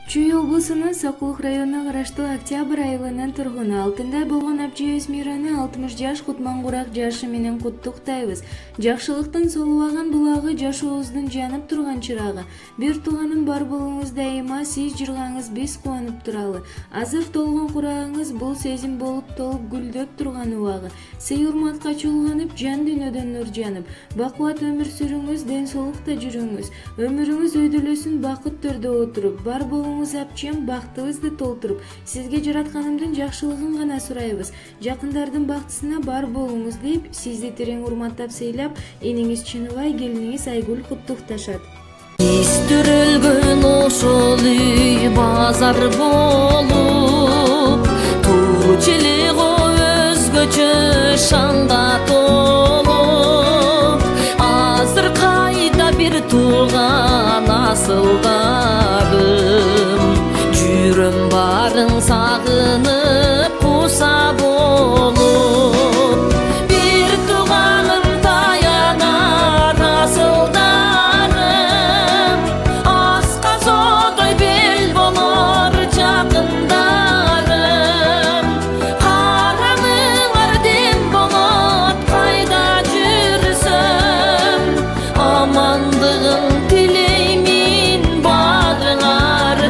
Чүй облысынын Сокулук районуна караштуу Октябрь айылынын тургуну алтындай болгон апжебиз Мираны 60 жаш кутман курак жашы менен куттуктайбыз. Жакшылыктын солубаган булагы жашообуздун жанып турган чырагы. Бир тууганым бар болуңуз дайыма сиз жыргаңыз биз кубанып туралы. Азыр толгон курагыңыз бул сезим болуп толуп гүлдөп турган убагы. Сый урматка чуулганып жан дүйнөдөн нур жанып. Бакубат өмүр сүрүңүз, ден соолукта жүрүңүз. Өмүрүңүз өйдөлөсүн бакыт төрдө отуруп, бар болуңуз апчем бактыбызды толтуруп, сизге жаратканымдын жакшылыгын гана сурайбыз. Жакындардын бактысына бар болуңуз дейп, сизди терең урматтап сыйлап, эниңиз Чыныбай, келиниңиз Айгүл куттукташат. Истирелген ошол үй базар болуп, туучилиго өзгөчө шанга толуп, азыр кайда бир тууган асылдарым, жүрөм барын сагынып куса болуп, бир тууганым таянар асылдарым, аска содой бел болор жакындарым, караныңар дем болот кайда жүрсөм, амандыгын тилеймин баарыңардын.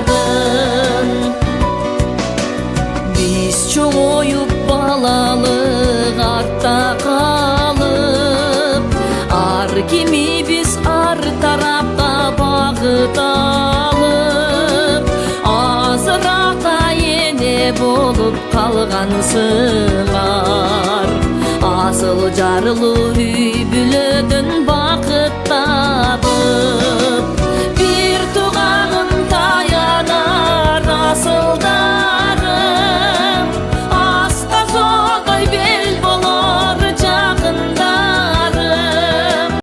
Биз чоңоюп балалык артта калып, ар кимибиз ар тарапка багыт алып, азыраак эне болуп калгансыңар, асыл жарлуу үй